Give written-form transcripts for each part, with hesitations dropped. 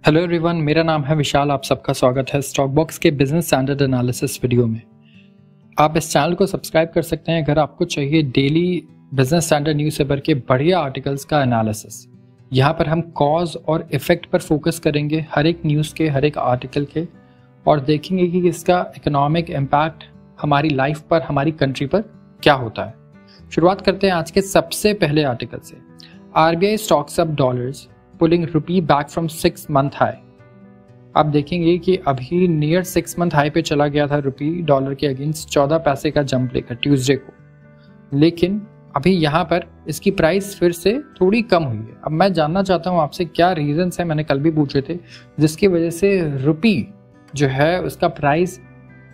Hello everyone, मेरा नाम है विशाल। आप सबका स्वागत है स्टॉक बॉक्स के बिजनेस स्टैंडर्ड एनालिसिस वीडियो में। आप इस चैनल को सब्सक्राइब कर सकते हैं अगर आपको चाहिए डेली बिजनेस स्टैंडर्ड न्यूज़पेपर के बढ़िया आर्टिकल्स का एनालिसिस। यहाँ पर हम कॉज और इफेक्ट पर फोकस करेंगे हर एक न्यूज़ के, हर एक आर्टिकल के, और देखेंगे कि इसका इकोनॉमिक इम्पैक्ट हमारी लाइफ पर, हमारी कंट्री पर क्या होता है। शुरुआत करते हैं आज के सबसे पहले आर्टिकल से। RBI stocks up dollars pulling rupee back from 6 month high. आप देखेंगे कि अभी नियर 6 मंथ हाई पे चला गया था रुपी डॉलर के अगेंस्ट 14 पैसे का जंप लेकर ट्यूसडे को, लेकिन अभी यहाँ पर इसकी प्राइस फिर से थोड़ी कम हुई है। अब मैं जानना चाहता हूँ आपसे क्या रीजंस है, मैंने कल भी पूछे थे, जिसकी वजह से रुपी जो है उसका प्राइस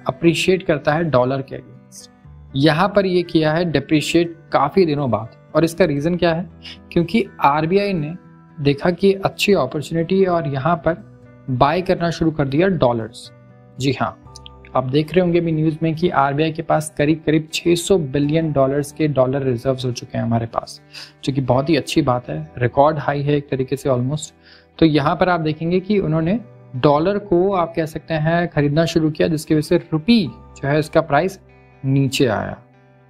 अप्रिशिएट करता है डॉलर के अगेंस्ट। यहाँ पर ये किया है डिप्रिशिएट काफ़ी दिनों बाद, और इसका रीज़न क्या है? क्योंकि RBI ने देखा कि अच्छी अपॉर्चुनिटी है और यहाँ पर बाय करना शुरू कर दिया डॉलर्स। जी हाँ, आप देख रहे होंगे भी न्यूज़ में कि RBI के पास करीब करीब 600 बिलियन डॉलर्स के डॉलर रिजर्व्स हो चुके हैं हमारे पास, जो कि बहुत ही अच्छी बात है, रिकॉर्ड हाई है एक तरीके से ऑलमोस्ट। तो यहाँ पर आप देखेंगे कि उन्होंने डॉलर को आप कह सकते हैं खरीदना शुरू किया, जिसकी वजह से रुपी जो है इसका प्राइस नीचे आया।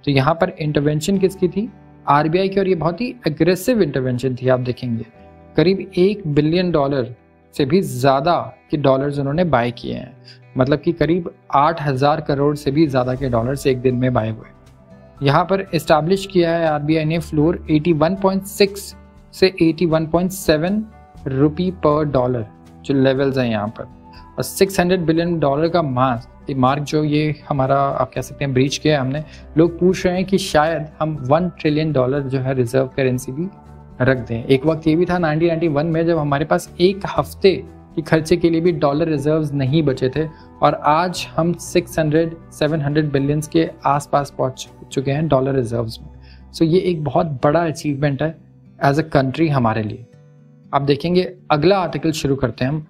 तो यहाँ पर इंटरवेंशन किसकी थी? RBI की, और ये बहुत ही एग्रेसिव इंटरवेंशन थी। आप देखेंगे करीब $1 बिलियन से भी ज़्यादा के डॉलर्स उन्होंने बाय किए हैं, मतलब कि करीब 8,000 करोड़ से भी ज़्यादा के डॉलर्स एक दिन में बाय हुए। यहाँ पर इस्टेब्लिश किया है RBI ने फ्लोर 81.6 से 81.7 रुपी पर डॉलर जो लेवल्स हैं यहाँ पर, और $600 बिलियन का मार्क जो ये हमारा आप कह सकते हैं ब्रीच किया है हमने। लोग पूछ रहे हैं कि शायद हम $1 ट्रिलियन जो है रिजर्व करेंसी भी रख दें। एक वक्त ये भी था 1991 में, जब हमारे पास एक हफ्ते की खर्चे के लिए भी डॉलर रिजर्व्स नहीं बचे थे, और आज हम 600-700 बिलियंस के आसपास पहुंच चुके हैं डॉलर रिजर्व्स में। सो ये एक बहुत बड़ा अचीवमेंट है एज अ कंट्री हमारे लिए। आप देखेंगे अगला आर्टिकल शुरू करते हैं हम।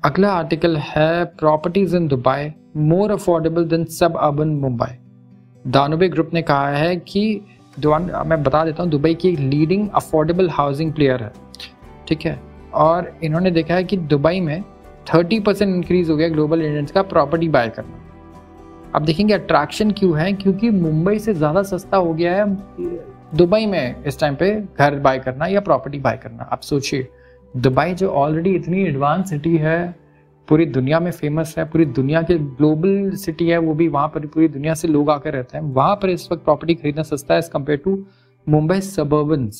अगला आर्टिकल है properties in Dubai more affordable than suburban Mumbai. Danube group ने कहा है कि मैं बता देता हूँ, दुबई की एक लीडिंग अफोर्डेबल हाउसिंग प्लेयर है, ठीक है, और इन्होंने देखा है कि दुबई में 30% इंक्रीज हो गया ग्लोबल इंडियंस का प्रॉपर्टी बाय करना। अब देखेंगे अट्रैक्शन क्यों है, क्योंकि मुंबई से ज़्यादा सस्ता हो गया है दुबई में इस टाइम पे घर बाय करना या प्रॉपर्टी बाय करना। आप सोचिए, दुबई जो ऑलरेडी इतनी एडवांस सिटी है, पूरी दुनिया में फेमस है, पूरी दुनिया के ग्लोबल सिटी है, वो भी वहाँ पर पूरी दुनिया से लोग आकर रहते हैं, वहाँ पर इस वक्त प्रॉपर्टी खरीदना सस्ता है एज कम्पेयर टू मुंबई सबर्बन्स।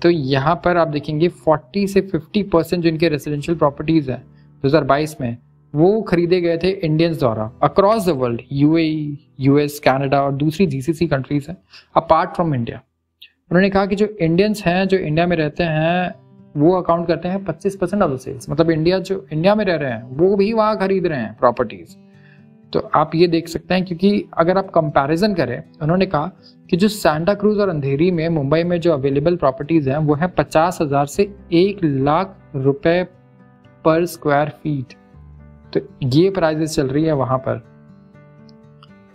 तो यहाँ पर आप देखेंगे 40 से 50% जो इनके रेजिडेंशियल प्रॉपर्टीज हैं 2022 में, वो खरीदे गए थे इंडियंस द्वारा across the world, UAE, US, Canada और दूसरी GCC कंट्रीज हैं अपार्ट फ्रॉम इंडिया। उन्होंने कहा कि जो इंडियंस हैं जो इंडिया में रहते हैं वो अकाउंट करते हैं 25% ऑफ द सेल्स, मतलब इंडिया में रह रहे हैं वो भी वहाँ खरीद रहे हैं प्रॉपर्टीज। तो आप ये देख सकते हैं, क्योंकि अगर आप कंपैरिजन करें, उन्होंने कहा कि जो सांता क्रूज और अंधेरी में मुंबई में जो अवेलेबल प्रॉपर्टीज हैं वो है 50,000 से 1 लाख रुपए पर स्क्वायर फीट। तो ये प्राइजेस चल रही है वहाँ पर,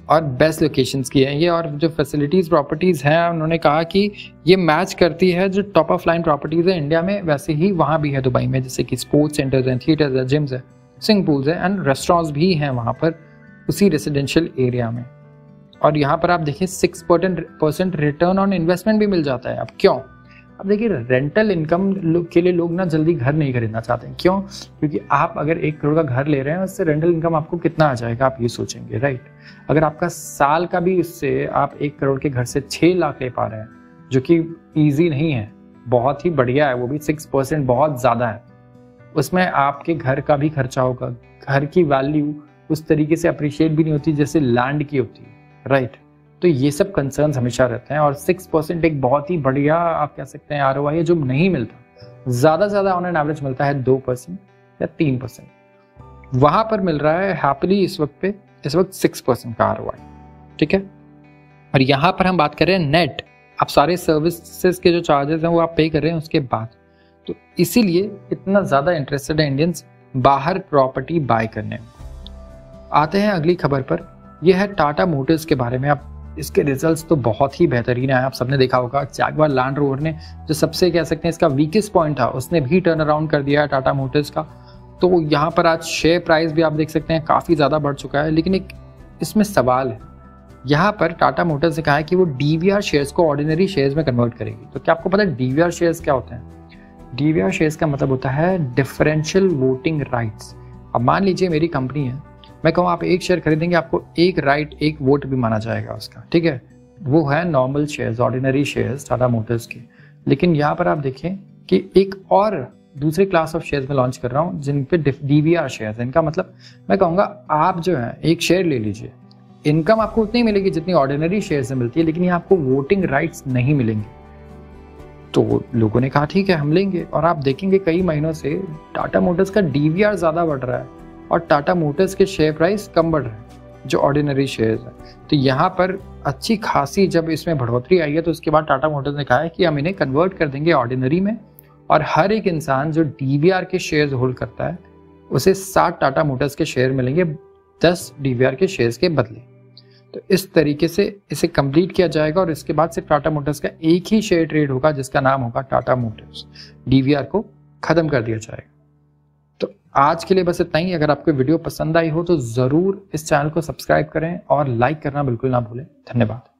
और बेस्ट लोकेशंस की है ये, और जो फैसिलिटीज़ प्रॉपर्टीज़ हैं उन्होंने कहा कि ये मैच करती है जो टॉप ऑफ लाइन प्रॉपर्टीज़ है इंडिया में, वैसे ही वहाँ भी है दुबई में, जैसे कि स्पोर्ट्स सेंटर्स हैं, थिएटर्स है, जिम्स है, स्विमिंग पूल्स है एंड रेस्टोरेंट्स भी हैं वहाँ पर उसी रेजिडेंशियल एरिया में। और यहाँ पर आप देखिए 6% रिटर्न ऑन इन्वेस्टमेंट भी मिल जाता है। अब क्यों? अब देखिए रेंटल इनकम के लिए लोग ना जल्दी घर नहीं खरीदना चाहते हैं। क्यों? क्योंकि आप अगर 1 करोड़ का घर ले रहे हैं, उससे रेंटल इनकम आपको कितना आ जाएगा, आप ये सोचेंगे, राइट? अगर आपका साल का भी इससे आप 1 करोड़ के घर से 6 लाख ले पा रहे हैं, जो कि ईजी नहीं है, बहुत ही बढ़िया है, वो भी 6% बहुत ज़्यादा है। उसमें आपके घर का भी खर्चा होगा, घर की वैल्यू उस तरीके से अप्रिशिएट भी नहीं होती जैसे लैंड की होती है, राइट? तो ये सब कंसर्न्स हमेशा रहते हैं, और 6% एक बहुत ही बढ़िया आप कह सकते हैं ROI है, जो नहीं मिलता। ज़्यादा से ज़्यादा ऑन एन एवरेज मिलता है 2% या 3%, वहाँ पर मिल रहा है हैप्पीली इस वक्त 6% का ROI, ठीक है। और यहाँ पर हम बात कर रहे हैं नेट, आप सारे सर्विसेज के जो चार्जेस हैं वो आप पे कर रहे हैं उसके बाद, तो इसीलिए इतना ज़्यादा इंटरेस्टेड है इंडियंस बाहर प्रॉपर्टी बाय करने में। आते हैं अगली खबर पर, यह है टाटा मोटर्स के बारे में। आप इसके रिजल्ट्स तो बहुत ही बेहतरीन है, आप सबने देखा होगा। जैगवार लैंड रोवर ने जो सबसे कह सकते हैं इसका वीकेस्ट पॉइंट था, उसने भी टर्न अराउंड कर दिया है टाटा मोटर्स का। तो यहाँ पर आज शेयर प्राइस भी आप देख सकते हैं काफ़ी ज़्यादा बढ़ चुका है। लेकिन एक इसमें सवाल है, यहाँ पर टाटा मोटर्स ने कहा है कि वो डीवीआर शेयर्स को ऑर्डिनरी शेयर्स में कन्वर्ट करेगी। तो क्या आपको पता है डीवीआर शेयर्स क्या होते हैं? डीवीआर शेयर्स का मतलब होता है डिफरेंशियल वोटिंग राइट्स। अब मान लीजिए मेरी कंपनी है, मैं कहूँ आप एक शेयर खरीदेंगे, आपको एक राइट एक वोट भी माना जाएगा उसका, ठीक है। वो है normal shares, ordinary shares Tata Motors के। लेकिन यहाँ पर आप देखें कि एक और दूसरे क्लास ऑफ शेयर्स में लॉन्च कर रहा हूँ जिन पे डीवीआर शेयर्स। इनका मतलब मैं कहूँगा आप जो है एक शेयर ले लीजिए, इनकम आपको उतनी मिलेगी जितनी ऑर्डिनरी शेयर से मिलती है, लेकिन यहाँ आपको वोटिंग राइट्स नहीं मिलेंगे। तो लोगों ने कहा ठीक है हम लेंगे, और आप देखेंगे कई महीनों से टाटा मोटर्स का डीवीआर ज़्यादा बढ़ रहा है और टाटा मोटर्स के शेयर प्राइस कम बढ़ रहे हैं जो ऑर्डिनरी शेयर्स है। तो यहाँ पर अच्छी खासी जब इसमें बढ़ोतरी आई है तो उसके बाद टाटा मोटर्स ने कहा है कि हम इन्हें कन्वर्ट कर देंगे ऑर्डिनरी में, और हर एक इंसान जो डीवीआर के शेयर्स होल्ड करता है उसे 60 टाटा मोटर्स के शेयर मिलेंगे 10 डीवीआर के शेयर्स के बदले। तो इस तरीके से इसे कंप्लीट किया जाएगा और इसके बाद सिर्फ टाटा मोटर्स का एक ही शेयर ट्रेड होगा जिसका नाम होगा टाटा मोटर्स। डीवीआर को खत्म कर दिया जाएगा। तो आज के लिए बस इतना ही। अगर आपको वीडियो पसंद आई हो तो ज़रूर इस चैनल को सब्सक्राइब करें और लाइक करना बिल्कुल ना भूलें। धन्यवाद।